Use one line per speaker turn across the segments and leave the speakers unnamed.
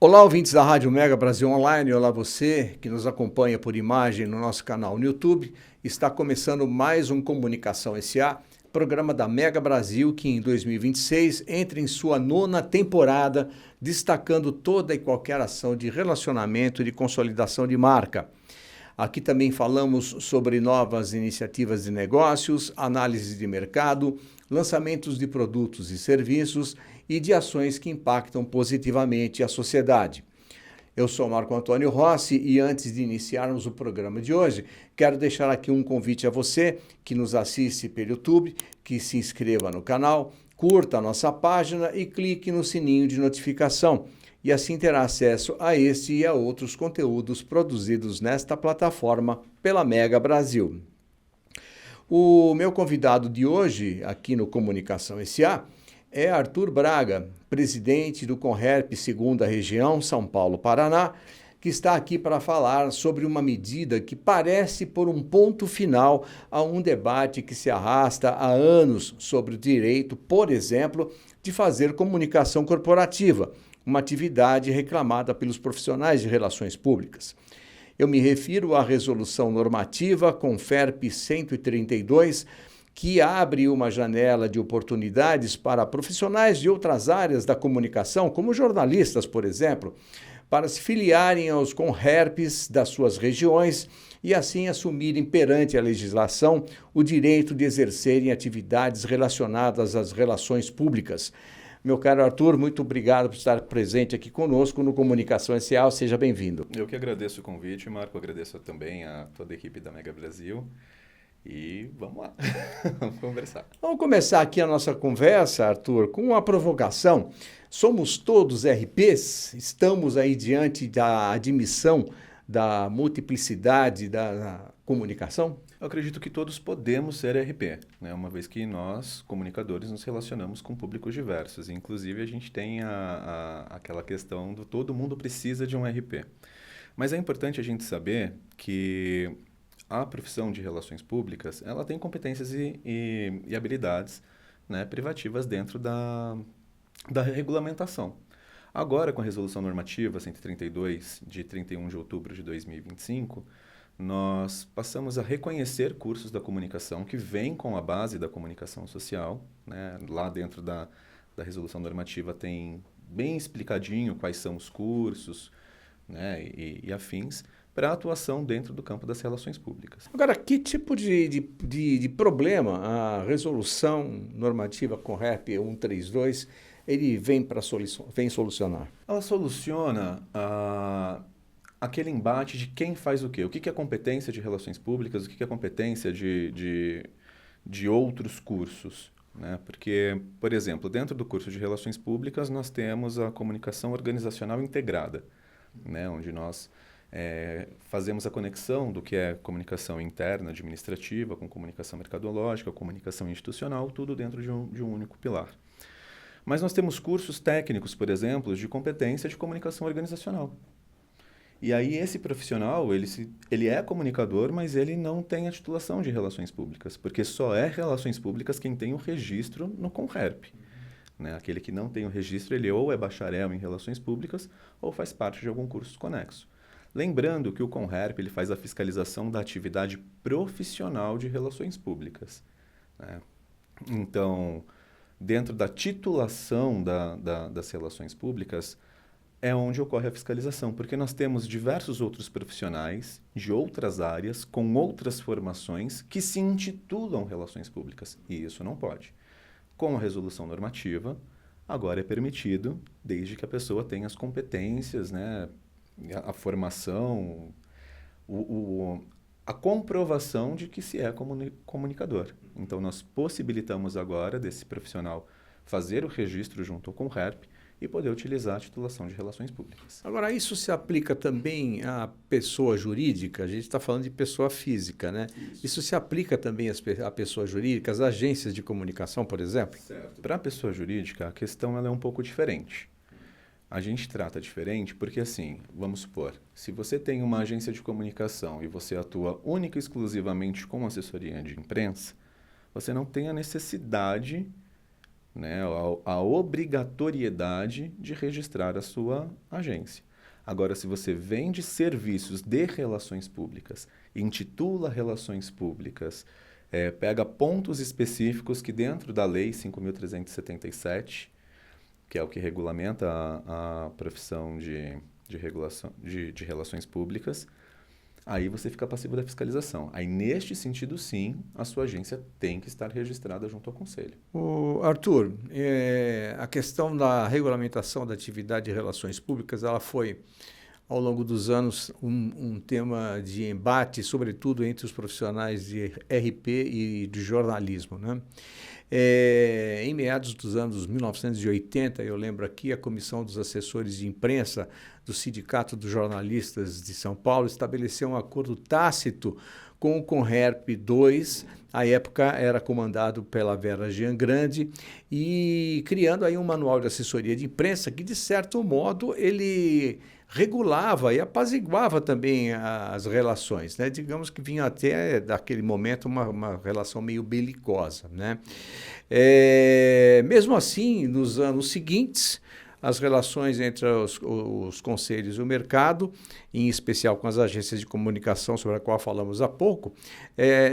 Olá, ouvintes da Rádio Mega Brasil Online. Olá, você que nos acompanha por imagem no nosso canal no YouTube. Está começando mais um Comunicação SA, programa da Mega Brasil, que em 2026 entra em sua nona temporada, destacando toda e qualquer ação de relacionamento e de consolidação de marca. Aqui também falamos sobre novas iniciativas de negócios, análise de mercado, lançamentos de produtos e serviços e de ações que impactam positivamente a sociedade. Eu sou Marco Antônio Rossi e antes de iniciarmos o programa de hoje, quero deixar aqui um convite a você que nos assiste pelo YouTube, que se inscreva no canal, curta a nossa página e clique no sininho de notificação. E assim terá acesso a este e a outros conteúdos produzidos nesta plataforma pela Mega Brasil. O meu convidado de hoje, aqui no Comunicação SA, é Arthur Braga, presidente do Conherp 2ª Região, São Paulo, Paraná, que está aqui para falar sobre uma medida que parece pôr um ponto final a um debate que se arrasta há anos sobre o direito, por exemplo, de fazer comunicação corporativa, uma atividade reclamada pelos profissionais de relações públicas. Eu me refiro à resolução normativa Conferp 132, que abre uma janela de oportunidades para profissionais de outras áreas da comunicação, como jornalistas, por exemplo, para se filiarem aos Conherps das suas regiões e assim assumirem perante a legislação o direito de exercerem atividades relacionadas às relações públicas. Meu caro Arthur, muito obrigado por estar presente aqui conosco no Comunicação SA. Seja bem-vindo.
Eu que agradeço o convite, Marco. Agradeço também a toda a equipe da Mega Brasil. E vamos lá, vamos conversar.
Vamos começar aqui a nossa conversa, Arthur, com uma provocação. Somos todos RPs? Estamos aí diante da admissão da multiplicidade da comunicação?
Eu acredito que todos podemos ser RP, né? Uma vez que nós, comunicadores, nos relacionamos com públicos diversos. Inclusive, a gente tem aquela questão do todo mundo precisa de um RP. Mas é importante a gente saber que a profissão de relações públicas, ela tem competências e habilidades, né, privativas dentro da regulamentação. Agora, com a Resolução Normativa 132, de 31 de outubro de 2025, nós passamos a reconhecer cursos da comunicação que vêm com a base da comunicação social, né? Lá dentro da Resolução Normativa tem bem explicadinho quais são os cursos, né, e afins, para a atuação dentro do campo das relações públicas.
Agora, que tipo de problema a resolução normativa Conherp 132 ele vem solucionar?
Ela soluciona aquele embate de quem faz o quê. O que é competência de relações públicas, o que é competência de outros cursos. Né? Porque, por exemplo, dentro do curso de relações públicas, nós temos a comunicação organizacional integrada, né? Onde nós fazemos a conexão do que é comunicação interna, administrativa, com comunicação mercadológica, comunicação institucional, tudo dentro de um único pilar. Mas nós temos cursos técnicos, por exemplo, de competência de comunicação organizacional. E aí esse profissional, ele é comunicador, mas ele não tem a titulação de relações públicas, porque só é relações públicas quem tem o registro no Conherp. Né? Aquele que não tem o registro, ele ou é bacharel em relações públicas ou faz parte de algum curso conexo. Lembrando que o Conherp ele faz a fiscalização da atividade profissional de relações públicas. Né? Então, dentro da titulação das relações públicas, é onde ocorre a fiscalização, porque nós temos diversos outros profissionais de outras áreas, com outras formações, que se intitulam relações públicas, e isso não pode. Com a resolução normativa, agora é permitido, desde que a pessoa tenha as competências, né, a formação, a comprovação de que se é comunicador. Então, nós possibilitamos agora desse profissional fazer o registro junto ao Conherp e poder utilizar a titulação de relações públicas.
Agora, isso se aplica também à pessoa jurídica? A gente está falando de pessoa física, né? Isso se aplica também à pessoa jurídica, às agências de comunicação, por exemplo?
Certo. Para a pessoa jurídica, a questão ela é um pouco diferente. A gente trata diferente porque, assim, vamos supor, se você tem uma agência de comunicação e você atua única e exclusivamente com assessoria de imprensa, você não tem a necessidade né, a obrigatoriedade de registrar a sua agência. Agora, se você vende serviços de relações públicas, intitula relações públicas, pega pontos específicos que dentro da Lei 5.377, que é o que regulamenta a profissão de relações públicas, aí você fica passivo da fiscalização. Aí, neste sentido, sim, a sua agência tem que estar registrada junto ao Conselho.
Arthur, a questão da regulamentação da atividade de relações públicas, ela foi, ao longo dos anos, um tema de embate, sobretudo entre os profissionais de RP e de jornalismo, né? Em meados dos anos 1980, eu lembro aqui, a Comissão dos Assessores de Imprensa do Sindicato dos Jornalistas de São Paulo estabeleceu um acordo tácito com o Conherp 2, à época era comandado pela Vera Giangrande, e criando aí um manual de assessoria de imprensa que, de certo modo, ele regulava e apaziguava também as relações, né? Digamos que vinha até, daquele momento, uma relação meio belicosa, né? Mesmo assim, nos anos seguintes, as relações entre os conselhos e o mercado, em especial com as agências de comunicação, sobre a qual falamos há pouco,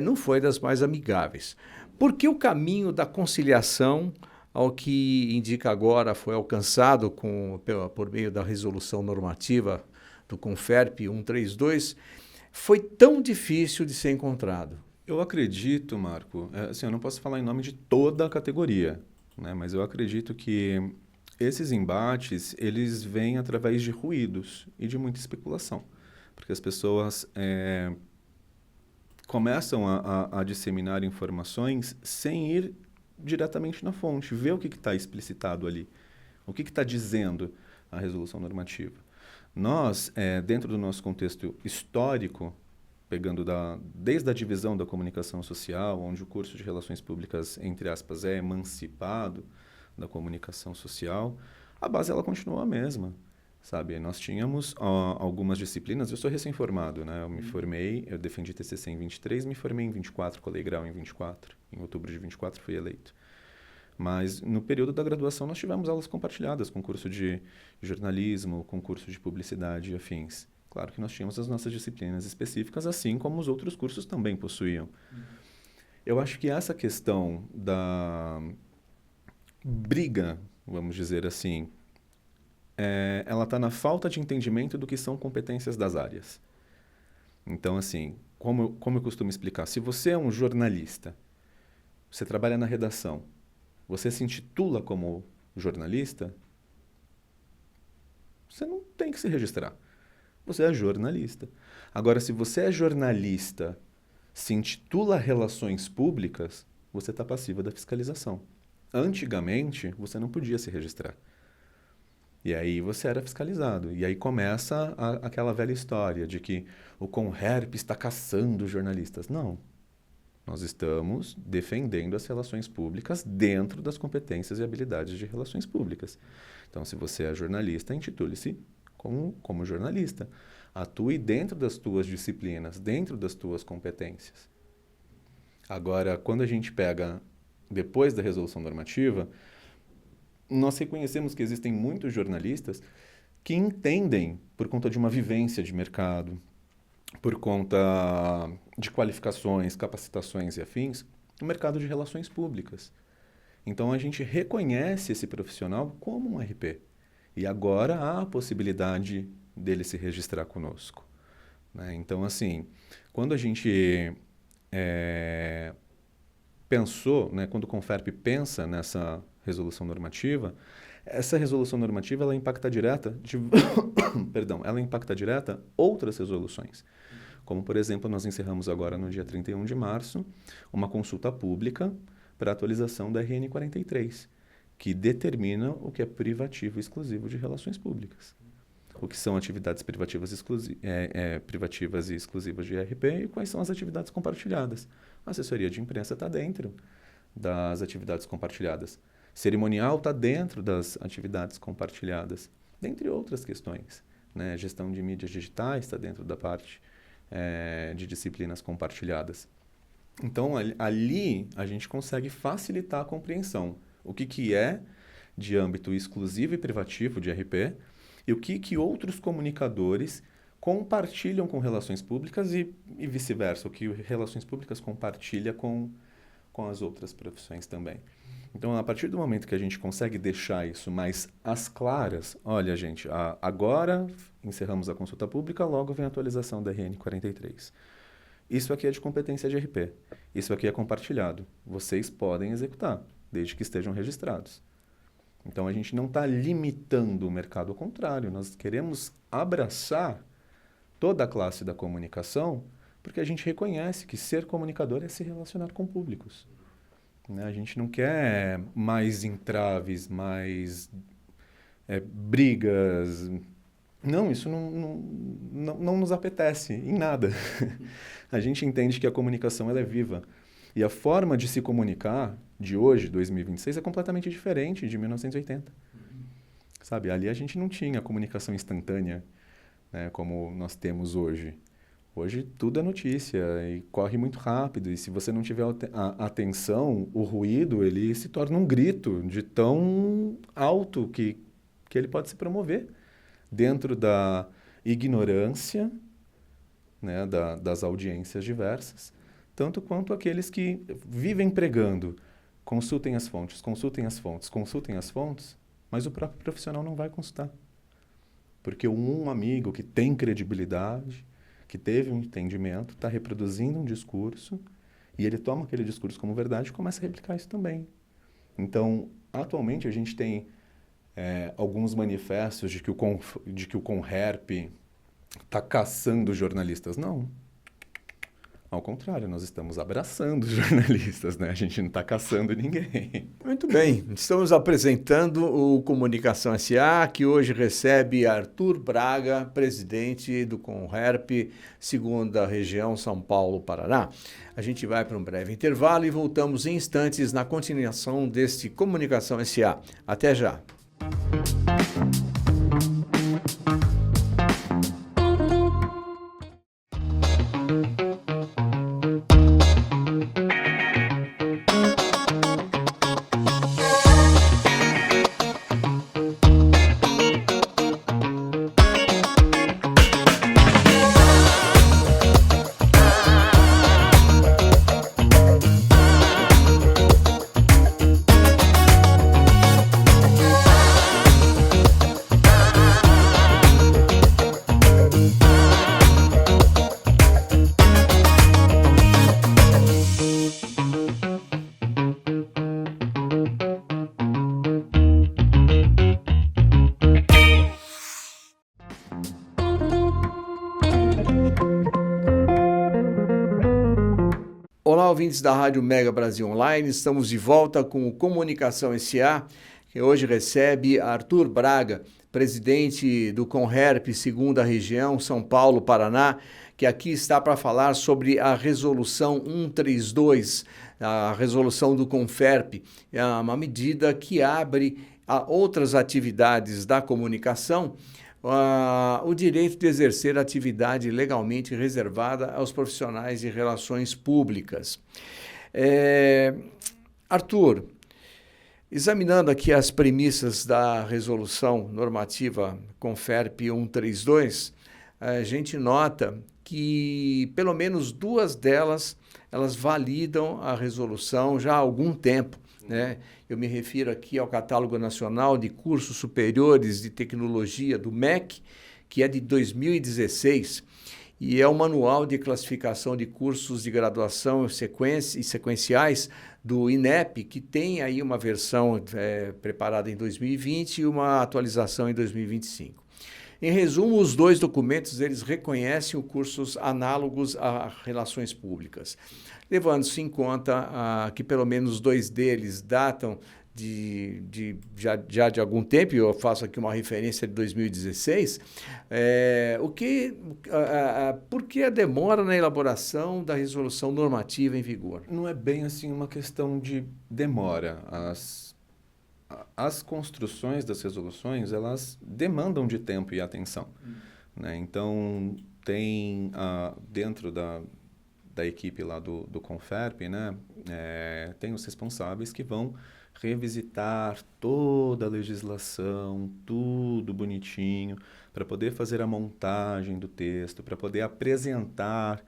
não foi das mais amigáveis. Porque o caminho da conciliação, ao que indica agora, foi alcançado por meio da resolução normativa do Conferp 132, foi tão difícil de ser encontrado?
Eu acredito, Marco, assim, eu não posso falar em nome de toda a categoria, né, mas eu acredito que esses embates, eles vêm através de ruídos e de muita especulação, porque as pessoas começam a disseminar informações sem ir diretamente na fonte, ver o que está explicitado ali, o que está dizendo a resolução normativa. Nós, dentro do nosso contexto histórico, pegando desde a divisão da comunicação social, onde o curso de relações públicas, entre aspas, é emancipado da comunicação social, a base ela continua a mesma, sabe? Nós tínhamos algumas disciplinas, eu sou recém-formado, né? Eu me formei, eu defendi TCC em 23, me formei em 24, colei grau em 24, em outubro de 24 fui eleito. Mas no período da graduação nós tivemos aulas compartilhadas, com curso de jornalismo, com curso de publicidade e afins. Claro que nós tínhamos as nossas disciplinas específicas, assim como os outros cursos também possuíam. Eu acho que essa questão da briga, vamos dizer assim, ela está na falta de entendimento do que são competências das áreas. Então, assim, como eu costumo explicar, se você é um jornalista, você trabalha na redação, você se intitula como jornalista, você não tem que se registrar. Você é jornalista. Agora, se você é jornalista, se intitula Relações Públicas, você está passiva da fiscalização. Antigamente, você não podia se registrar. E aí você era fiscalizado. E aí começa aquela velha história de que o Conherp está caçando jornalistas. Não. Nós estamos defendendo as relações públicas dentro das competências e habilidades de relações públicas. Então, se você é jornalista, intitule-se como jornalista. Atue dentro das tuas disciplinas, dentro das tuas competências. Agora, quando a gente pega, depois da resolução normativa, nós reconhecemos que existem muitos jornalistas que entendem, por conta de uma vivência de mercado, por conta de qualificações, capacitações e afins, o mercado de relações públicas. Então, a gente reconhece esse profissional como um RP. E agora há a possibilidade dele se registrar conosco, né? Então, assim, quando a gente pensou, né, quando o Conferp pensa nessa resolução normativa, essa resolução normativa ela impacta ela impacta direta outras resoluções. Como, por exemplo, nós encerramos agora no dia 31 de março uma consulta pública para atualização da RN 43, que determina o que é privativo e exclusivo de relações públicas. O que são atividades privativas e exclusivas de RP e quais são as atividades compartilhadas. A assessoria de imprensa está dentro das atividades compartilhadas. Cerimonial está dentro das atividades compartilhadas, dentre outras questões, né? Gestão de mídias digitais está dentro da parte de disciplinas compartilhadas. Então, ali a gente consegue facilitar a compreensão. O que é de âmbito exclusivo e privativo de RP e o que outros comunicadores compartilham com relações públicas e vice-versa, o que relações públicas compartilha com as outras profissões também. Então, a partir do momento que a gente consegue deixar isso mais às claras, olha, gente, agora encerramos a consulta pública, logo vem a atualização da RN 43. Isso aqui é de competência de RP, isso aqui é compartilhado. Vocês podem executar, desde que estejam registrados. Então, a gente não está limitando o mercado, ao contrário, nós queremos abraçar toda a classe da comunicação, porque a gente reconhece que ser comunicador é se relacionar com públicos. Né? A gente não quer mais entraves, mais brigas. Não, isso não nos apetece em nada. A gente entende que a comunicação ela é viva. E a forma de se comunicar de hoje, 2026, é completamente diferente de 1980. Sabe, ali a gente não tinha comunicação instantânea, né, como nós temos hoje. Hoje tudo é notícia e corre muito rápido. E se você não tiver atenção, o ruído ele se torna um grito de tão alto que ele pode se promover dentro da ignorância, né, das audiências diversas, tanto quanto aqueles que vivem pregando. Consultem as fontes, consultem as fontes, consultem as fontes, mas o próprio profissional não vai consultar. Porque um amigo que tem credibilidade, que teve um entendimento, está reproduzindo um discurso e ele toma aquele discurso como verdade e começa a replicar isso também. Então, atualmente a gente tem alguns manifestos de que o Conherp está caçando jornalistas. Não. Ao contrário, nós estamos abraçando os jornalistas, né? A gente não está caçando ninguém.
Muito bem, estamos apresentando o Comunicação S.A., que hoje recebe Arthur Braga, presidente do Conherp, segunda região, São Paulo, Paraná. A gente vai para um breve intervalo e voltamos em instantes na continuação deste Comunicação S.A. Até já. Olá, ouvintes da Rádio Mega Brasil Online, estamos de volta com o Comunicação S.A., que hoje recebe Arthur Braga, presidente do Conherp, segunda região, São Paulo, Paraná, que aqui está para falar sobre a Resolução 132, a resolução do Conferp, é uma medida que abre a outras atividades da comunicação o direito de exercer atividade legalmente reservada aos profissionais de relações públicas. Arthur, examinando aqui as premissas da resolução normativa Conferp 132, a gente nota que pelo menos duas delas, elas validam a resolução já há algum tempo, né? Eu me refiro aqui ao Catálogo Nacional de Cursos Superiores de Tecnologia do MEC, que é de 2016, e é o Manual de Classificação de Cursos de Graduação e Sequenciais do INEP, que tem aí uma versão preparada em 2020 e uma atualização em 2025. Em resumo, os dois documentos eles reconhecem os cursos análogos a relações públicas, levando-se em conta que pelo menos dois deles datam já de algum tempo, e eu faço aqui uma referência de 2016, por que a demora na elaboração da resolução normativa em vigor?
Não é bem assim uma questão de demora. As construções das resoluções, elas demandam de tempo e atenção. Né? Então, tem dentro da equipe lá do Conferp, né, tem os responsáveis que vão revisitar toda a legislação, tudo bonitinho, para poder fazer a montagem do texto, para poder apresentar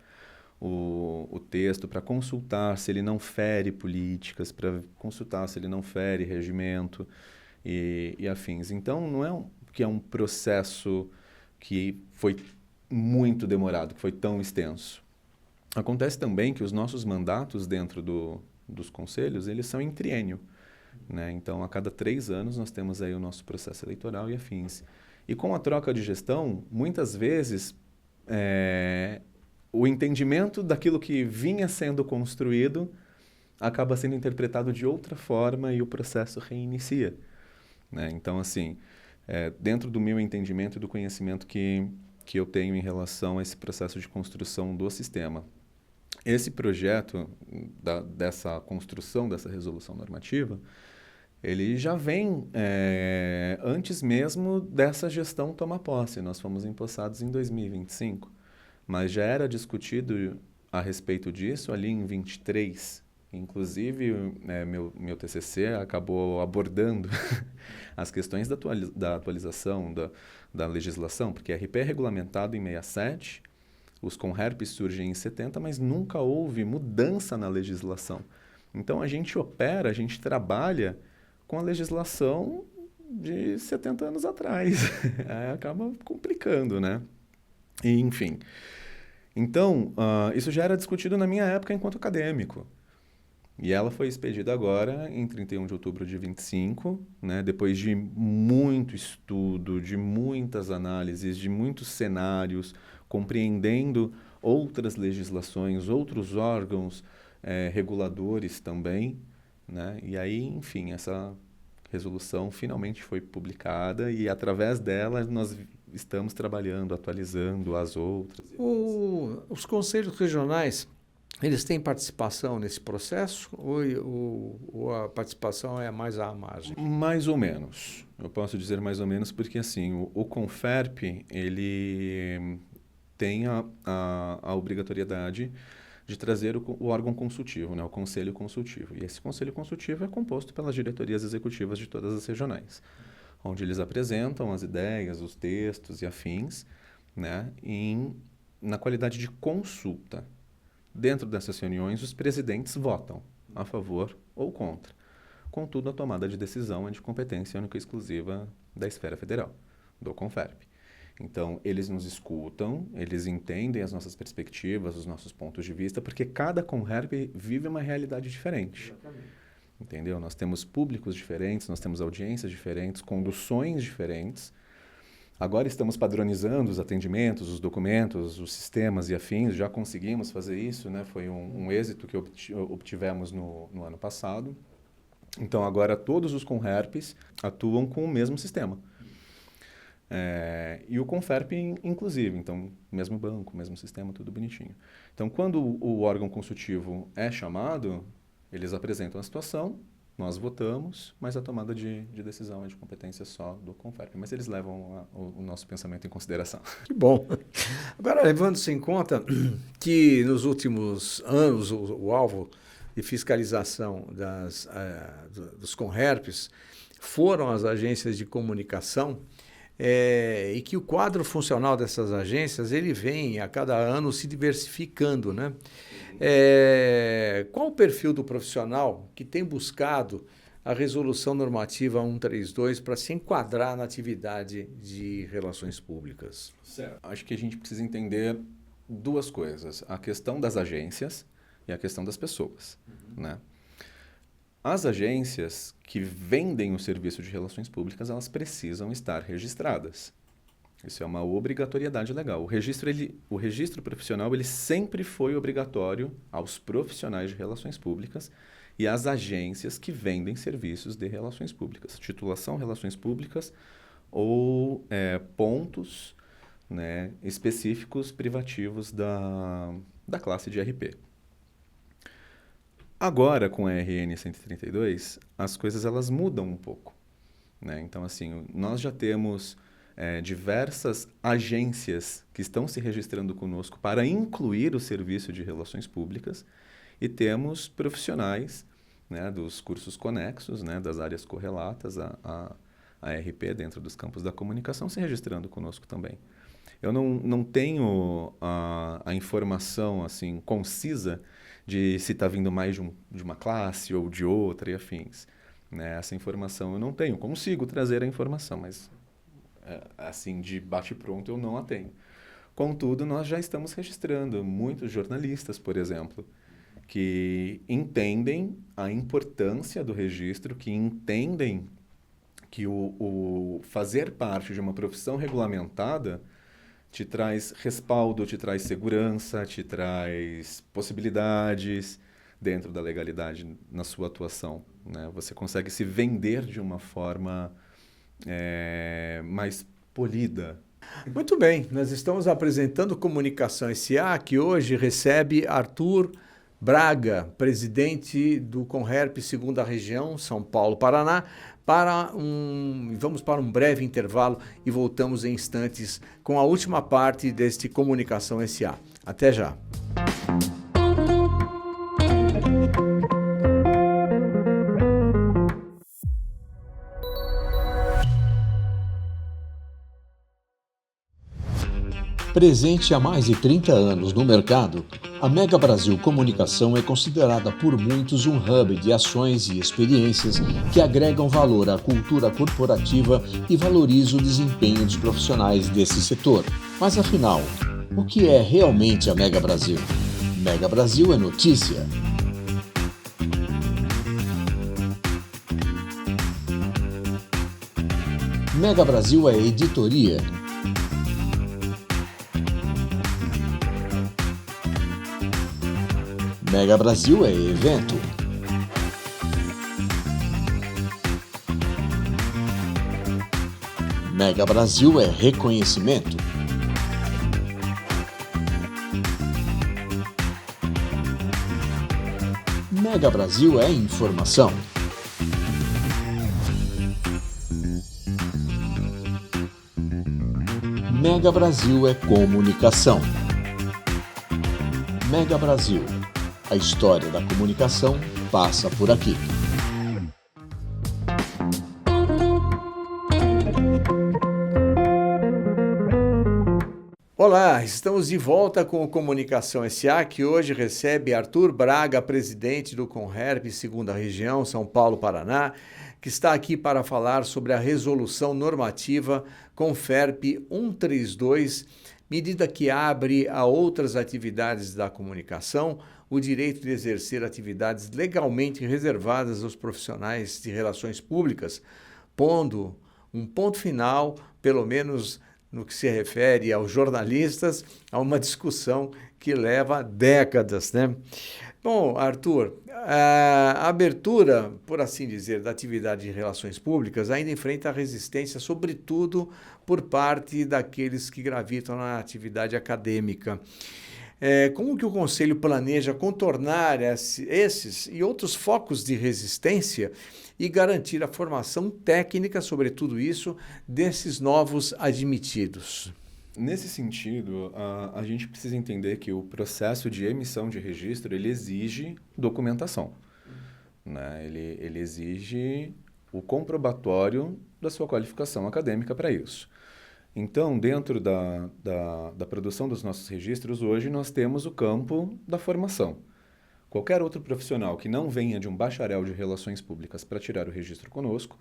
o texto, para consultar se ele não fere políticas, para consultar se ele não fere regimento e afins. Então, não é que é um processo que foi muito demorado, que foi tão extenso. Acontece também que os nossos mandatos dentro dos conselhos, eles são em triênio, né? Então, a cada 3 anos, nós temos aí o nosso processo eleitoral e afins. E com a troca de gestão, muitas vezes, o entendimento daquilo que vinha sendo construído acaba sendo interpretado de outra forma e o processo reinicia, né? Então, assim, dentro do meu entendimento e do conhecimento que eu tenho em relação a esse processo de construção do sistema, esse projeto dessa construção dessa resolução normativa, ele já vem antes mesmo dessa gestão tomar posse. Nós fomos empossados em 2025, mas já era discutido a respeito disso ali em 23. Inclusive, meu TCC acabou abordando as questões da atualização da legislação, porque a RP é regulamentado em 67, os Conherpes surgem em 70, mas nunca houve mudança na legislação. Então, a gente trabalha com a legislação de 70 anos atrás. Acaba complicando, né? E, enfim. Então, isso já era discutido na minha época enquanto acadêmico. E ela foi expedida agora, em 31 de outubro de 25, né? Depois de muito estudo, de muitas análises, de muitos cenários, compreendendo outras legislações, outros órgãos reguladores também, né? E aí, enfim, essa resolução finalmente foi publicada e, através dela, nós estamos trabalhando, atualizando as outras.
Os conselhos regionais, eles têm participação nesse processo ou a participação é mais à margem?
Mais ou menos. Eu posso dizer mais ou menos porque, assim, o Conferp, ele tem a obrigatoriedade de trazer o órgão consultivo, né, o Conselho Consultivo. E esse Conselho Consultivo é composto pelas diretorias executivas de todas as regionais, onde eles apresentam as ideias, os textos e afins, né, na qualidade de consulta. Dentro dessas reuniões, os presidentes votam a favor ou contra. Contudo, a tomada de decisão é de competência única e exclusiva da esfera federal, do Conferp. Então, eles nos escutam, eles entendem as nossas perspectivas, os nossos pontos de vista, porque cada Conherp vive uma realidade diferente. Exatamente. Entendeu? Nós temos públicos diferentes, nós temos audiências diferentes, conduções diferentes. Agora estamos padronizando os atendimentos, os documentos, os sistemas e afins. Já conseguimos fazer isso, né? Foi um êxito que obtivemos no ano passado. Então, agora todos os Conherpes atuam com o mesmo sistema. E o Conferp, inclusive. Então, mesmo banco, mesmo sistema, tudo bonitinho. Então, quando o órgão consultivo é chamado, eles apresentam a situação, nós votamos, mas a tomada de decisão é de competência só do Conferp. Mas eles levam o nosso pensamento em consideração.
Que bom. Agora, levando-se em conta que nos últimos anos o alvo de fiscalização dos Conherpes foram as agências de comunicação, e que o quadro funcional dessas agências ele vem a cada ano se diversificando, né? Qual o perfil do profissional que tem buscado a resolução normativa 132 para se enquadrar na atividade de relações públicas?
Certo. Acho que a gente precisa entender 2 coisas: a questão das agências e a questão das pessoas, né? As agências que vendem o serviço de relações públicas, elas precisam estar registradas. Isso é uma obrigatoriedade legal. O registro profissional, ele sempre foi obrigatório aos profissionais de relações públicas e às agências que vendem serviços de relações públicas. Titulação, relações públicas ou pontos, né, específicos privativos da classe de RP. Agora, com a RN 132, as coisas elas mudam um pouco, né? Então, assim, nós já temos diversas agências que estão se registrando conosco para incluir o serviço de relações públicas e temos profissionais, né, dos cursos conexos, né, das áreas correlatas à RP dentro dos campos da comunicação se registrando conosco também. Eu não tenho a informação assim concisa de se está vindo mais de uma classe ou de outra e afins. Né? Essa informação eu não tenho. Consigo trazer a informação, mas assim de bate-pronto eu não a tenho. Contudo, nós já estamos registrando muitos jornalistas, por exemplo, que entendem a importância do registro, que entendem que o fazer parte de uma profissão regulamentada te traz respaldo, te traz segurança, te traz possibilidades dentro da legalidade na sua atuação. Né? Você consegue se vender de uma forma mais polida.
Muito bem, nós estamos apresentando Comunicação S.A., que hoje recebe Arthur Braga, presidente do Conherp 2ª Região, São Paulo, Paraná, vamos para um breve intervalo e voltamos em instantes com a última parte deste Comunicação S.A. Até já.
Presente há mais de 30 anos no mercado, a Mega Brasil Comunicação é considerada por muitos um hub de ações e experiências que agregam valor à cultura corporativa e valorizam o desempenho dos profissionais desse setor. Mas afinal, o que é realmente a Mega Brasil? Mega Brasil é notícia. Mega Brasil é editoria. Mega Brasil é evento. Mega Brasil é reconhecimento. Mega Brasil é informação. Mega Brasil é comunicação. Mega Brasil. A história da comunicação passa por aqui.
Olá, estamos de volta com o Comunicação S.A., que hoje recebe Arthur Braga, presidente do Conherp 2ª Região, São Paulo, Paraná, que está aqui para falar sobre a resolução normativa Conferp 132, medida que abre a outras atividades da comunicação o direito de exercer atividades legalmente reservadas aos profissionais de relações públicas, pondo um ponto final, pelo menos no que se refere aos jornalistas, a uma discussão que leva décadas, né? Bom, Arthur, a abertura, por assim dizer, da atividade de relações públicas ainda enfrenta resistência, sobretudo por parte daqueles que gravitam na atividade acadêmica. Como que o Conselho planeja contornar esses e outros focos de resistência e garantir a formação técnica sobre tudo isso desses novos admitidos?
Nesse sentido, a gente precisa entender que o processo de emissão de registro ele exige documentação. Né? Ele exige o comprobatório da sua qualificação acadêmica para isso. Então, dentro da produção dos nossos registros, hoje nós temos o campo da formação. Qualquer outro profissional que não venha de um bacharel de Relações Públicas para tirar o registro conosco,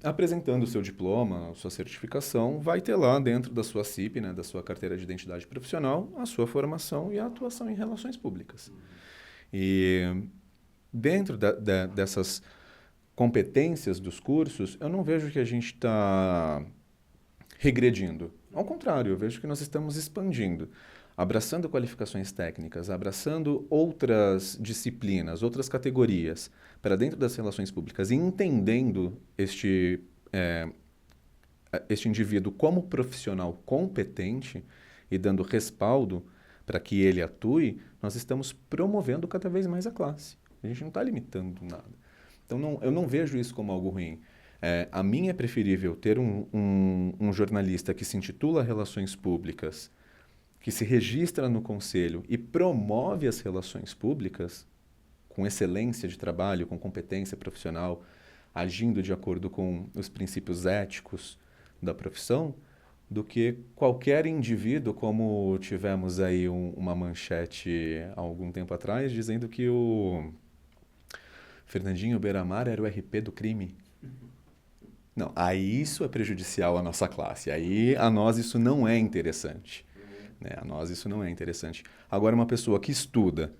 apresentando o seu diploma, sua certificação, vai ter lá dentro da sua CIP, né, da sua carteira de identidade profissional, a sua formação e a atuação em relações públicas. E dentro dessas competências dos cursos, eu não vejo que a gente está regredindo. Ao contrário, eu vejo que nós estamos expandindo, abraçando qualificações técnicas, abraçando outras disciplinas, outras categorias para dentro das relações públicas e entendendo este indivíduo como profissional competente e dando respaldo para que ele atue, nós estamos promovendo cada vez mais a classe. A gente não está limitando nada. Então, eu não vejo isso como algo ruim. A mim é preferível ter um jornalista que se intitula Relações Públicas, que se registra no conselho e promove as relações públicas com excelência de trabalho, com competência profissional, agindo de acordo com os princípios éticos da profissão, do que qualquer indivíduo, como tivemos aí uma manchete há algum tempo atrás, dizendo que o Fernandinho Beiramar era o RP do crime. Não, aí isso é prejudicial à nossa classe. Aí a nós isso não é interessante. Né? A nós isso não é interessante. Agora, uma pessoa que estuda,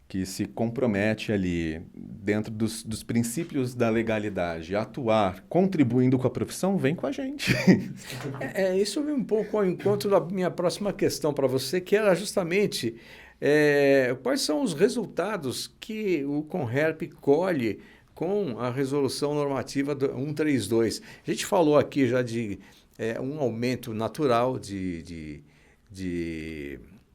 que se compromete ali dentro dos princípios da legalidade, a atuar, contribuindo com a profissão, vem com a gente.
Isso vem um pouco ao encontro da minha próxima questão para você, que era justamente quais são os resultados que o Conherp colhe com a resolução normativa 132. A gente falou aqui já de um aumento natural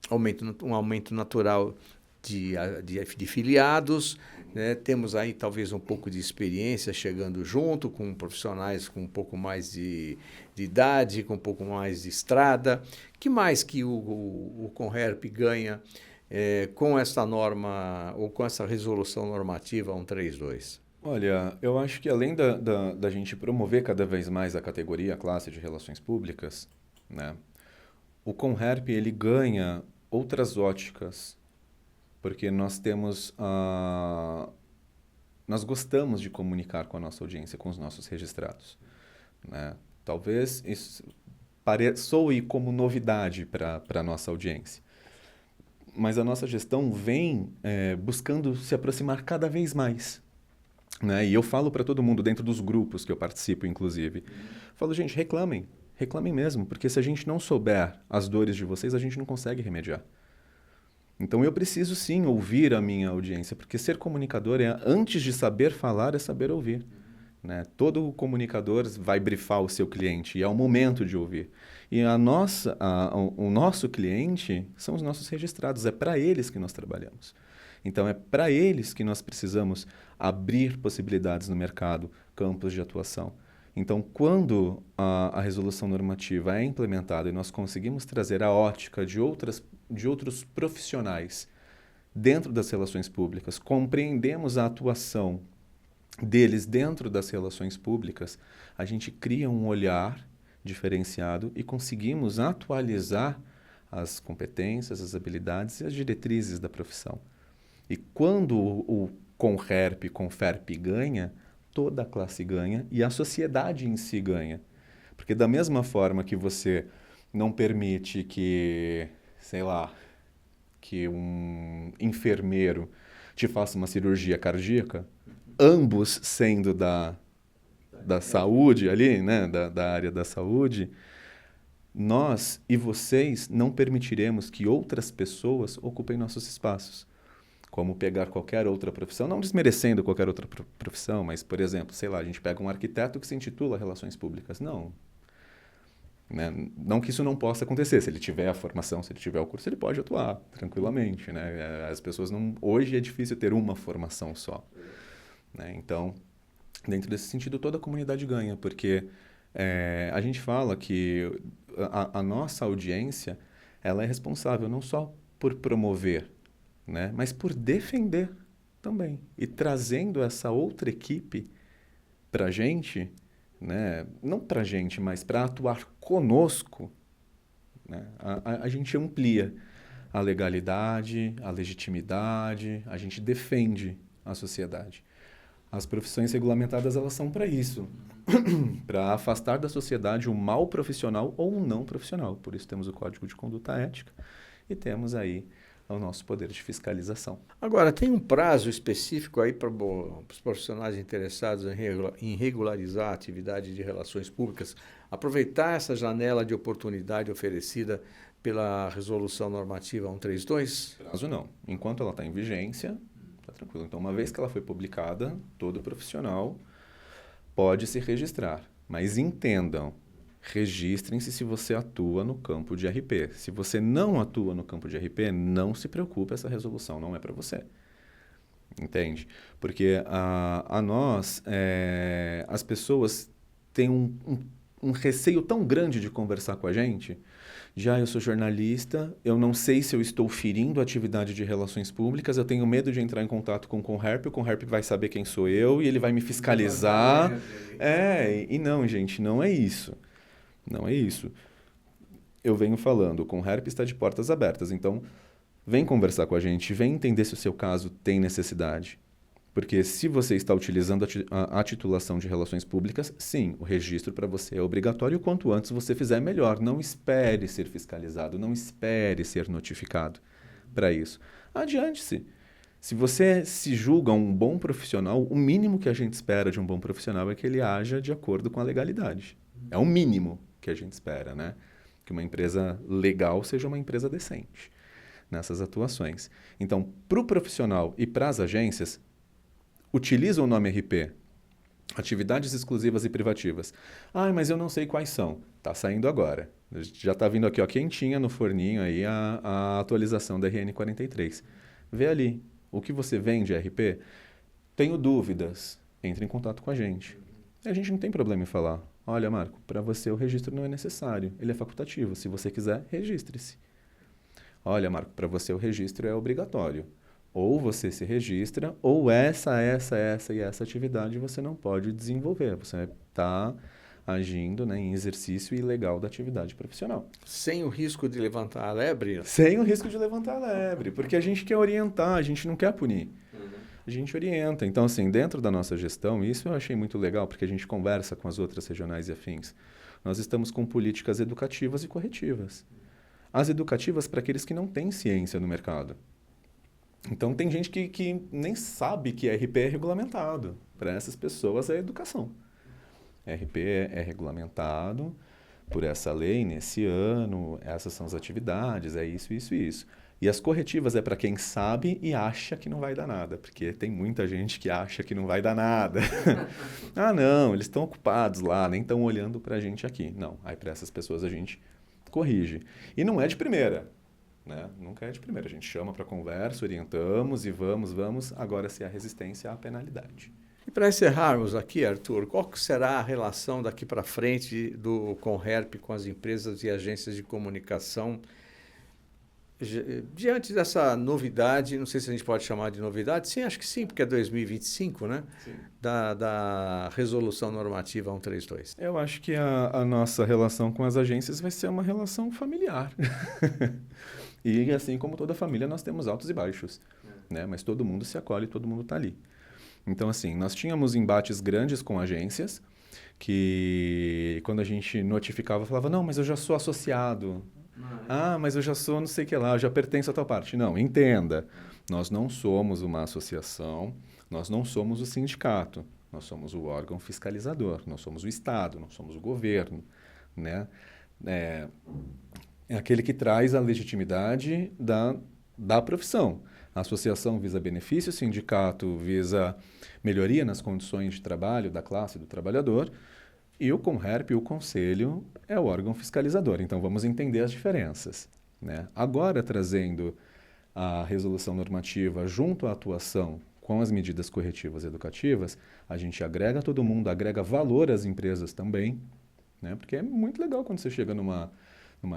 um aumento natural de filiados, né? Temos aí talvez um pouco de experiência chegando junto com profissionais com um pouco mais de idade, com um pouco mais de estrada. Que mais que o Conherp ganha com essa norma ou com essa resolução normativa 132?
Olha, eu acho que além da gente promover cada vez mais a categoria, a classe de relações públicas, né, o Conherp ele ganha outras óticas, porque nós gostamos de comunicar com a nossa audiência, com os nossos registrados. Né? Talvez isso soe como novidade para a nossa audiência, mas a nossa gestão vem buscando se aproximar cada vez mais. Né? E eu falo para todo mundo, dentro dos grupos que eu participo, inclusive, falo, gente, reclamem mesmo, porque se a gente não souber as dores de vocês, a gente não consegue remediar. Então eu preciso sim ouvir a minha audiência, porque ser comunicador antes de saber falar, é saber ouvir. Né? Todo comunicador vai brifar o seu cliente e é o momento de ouvir. E o nosso cliente são os nossos registrados, é para eles que nós trabalhamos. Então, é para eles que nós precisamos abrir possibilidades no mercado, campos de atuação. Então, quando a resolução normativa é implementada e nós conseguimos trazer a ótica de outros profissionais dentro das relações públicas, compreendemos a atuação deles dentro das relações públicas, a gente cria um olhar diferenciado e conseguimos atualizar as competências, as habilidades e as diretrizes da profissão. E quando o Conherp ganha, toda a classe ganha e a sociedade em si ganha. Porque da mesma forma que você não permite que, sei lá, que um enfermeiro te faça uma cirurgia cardíaca, ambos sendo da saúde ali, né, da área da saúde, nós e vocês não permitiremos que outras pessoas ocupem nossos espaços. Como pegar qualquer outra profissão, não desmerecendo qualquer outra profissão, mas, por exemplo, sei lá, a gente pega um arquiteto que se intitula Relações Públicas. Não. Né? Não que isso não possa acontecer. Se ele tiver a formação, se ele tiver o curso, ele pode atuar tranquilamente. Né? As pessoas não... Hoje é difícil ter uma formação só. Né? Então, dentro desse sentido, toda a comunidade ganha, porque a gente fala que a nossa audiência ela é responsável não só por promover, né? Mas por defender também. E trazendo essa outra equipe para a gente, né? Não para a gente, mas para atuar conosco, né? A gente amplia a legalidade, a legitimidade, a gente defende a sociedade. As profissões regulamentadas elas são para isso, para afastar da sociedade o mal profissional ou o não profissional. Por isso temos o Código de Conduta Ética e temos aí o nosso poder de fiscalização.
Agora, tem um prazo específico aí para os profissionais interessados em regularizar a atividade de relações públicas, aproveitar essa janela de oportunidade oferecida pela Resolução Normativa 132?
Prazo não. Enquanto ela está em vigência, está tranquilo. Então, uma vez que ela foi publicada, todo profissional pode se registrar. Mas entendam, registrem-se se você atua no campo de RP. Se você não atua no campo de RP, não se preocupe, essa resolução não é para você. Entende? Porque a nós, as pessoas têm um receio tão grande de conversar com a gente. Já eu sou jornalista, eu não sei se eu estou ferindo a atividade de relações públicas, eu tenho medo de entrar em contato com o Conherp vai saber quem sou eu e ele vai me fiscalizar. E não, gente, não é isso. Não é isso. Eu venho falando, o Conherp está de portas abertas, então vem conversar com a gente, vem entender se o seu caso tem necessidade. Porque se você está utilizando a titulação de relações públicas, sim, o registro para você é obrigatório. Quanto antes você fizer, melhor. Não espere ser fiscalizado, não espere ser notificado para isso. Adiante-se. Se você se julga um bom profissional, o mínimo que a gente espera de um bom profissional é que ele haja de acordo com a legalidade. É o mínimo que a gente espera, né? Que uma empresa legal seja uma empresa decente nessas atuações. Então, para o profissional e para as agências, utiliza o nome RP, atividades exclusivas e privativas. Mas eu não sei quais são. Está saindo agora. Já está vindo aqui, ó, quentinha no forninho aí a atualização da RN 43. Vê ali. O que você vende RP? Tenho dúvidas. Entre em contato com a gente. E a gente não tem problema em falar. Olha, Marco, para você o registro não é necessário. Ele é facultativo. Se você quiser, registre-se. Olha, Marco, para você o registro é obrigatório. Ou você se registra, ou essa e essa atividade você não pode desenvolver. Você está agindo, né, em exercício ilegal da atividade profissional.
Sem o risco de levantar a lebre?
Sem o risco de levantar a lebre, porque a gente quer orientar, a gente não quer punir. A gente orienta. Então, assim, dentro da nossa gestão, isso eu achei muito legal, porque a gente conversa com as outras regionais e afins. Nós estamos com políticas educativas e corretivas. As educativas para aqueles que não têm ciência no mercado. Então, tem gente que nem sabe que RP é regulamentado. Para essas pessoas, é educação. RP é regulamentado por essa lei nesse ano, essas são as atividades, é isso, isso e isso. E as corretivas é para quem sabe e acha que não vai dar nada, porque tem muita gente que acha que não vai dar nada. Não, eles estão ocupados lá, nem estão olhando para a gente aqui. Não, aí para essas pessoas a gente corrige. E não é de primeira. Né? Nunca é de primeira. A gente chama para conversa, orientamos e vamos. Agora, se há resistência, há penalidade.
E para encerrarmos aqui, Arthur, qual que será a relação daqui para frente do Conherp com as empresas e agências de comunicação diante dessa novidade? Não sei se a gente pode chamar de novidade. Sim, acho que sim, porque é 2025, né? Sim. Da Resolução Normativa 132.
Eu acho que a nossa relação com as agências vai ser uma relação familiar. E assim como toda família, nós temos altos e baixos, né? Mas todo mundo se acolhe, todo mundo está ali. Então, assim, nós tínhamos embates grandes com agências, que quando a gente notificava, falava, não, mas eu já sou associado. Mas eu já sou não sei o que lá, eu já pertenço a tal parte. Não, entenda, nós não somos uma associação, nós não somos o sindicato, nós somos o órgão fiscalizador, nós somos o Estado, nós somos o governo, né? É aquele que traz a legitimidade da profissão. A associação visa benefício, o sindicato visa melhoria nas condições de trabalho da classe do trabalhador e o Conherp, o conselho, é o órgão fiscalizador. Então, vamos entender as diferenças, né? Agora, trazendo a resolução normativa junto à atuação com as medidas corretivas e educativas, a gente agrega todo mundo, agrega valor às empresas também, né? Porque é muito legal quando você chega numa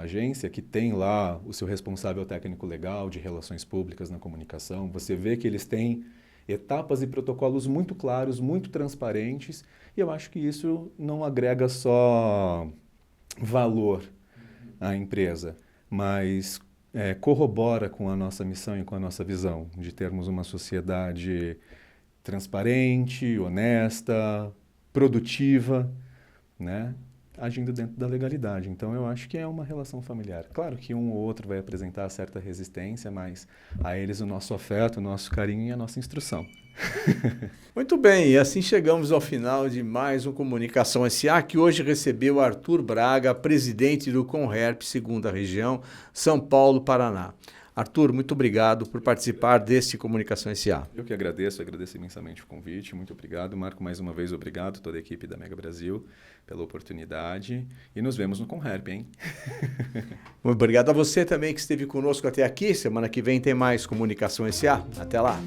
agência que tem lá o seu responsável técnico legal de relações públicas na comunicação, você vê que eles têm etapas e protocolos muito claros, muito transparentes, e eu acho que isso não agrega só valor à empresa, mas corrobora com a nossa missão e com a nossa visão de termos uma sociedade transparente, honesta, produtiva, né? Agindo dentro da legalidade. Então, eu acho que é uma relação familiar. Claro que um ou outro vai apresentar certa resistência, mas a eles o nosso afeto, o nosso carinho e a nossa instrução.
Muito bem, e assim chegamos ao final de mais um Comunicação S.A., que hoje recebeu Arthur Braga, presidente do Conherp, 2ª Região, São Paulo, Paraná. Arthur, muito obrigado por participar deste Comunicação S.A.
Eu que agradeço imensamente o convite. Muito obrigado, Marco. Mais uma vez, obrigado a toda a equipe da Mega Brasil pela oportunidade. E nos vemos no Conherp, hein?
Muito obrigado a você também que esteve conosco até aqui. Semana que vem tem mais Comunicação S.A. Até lá.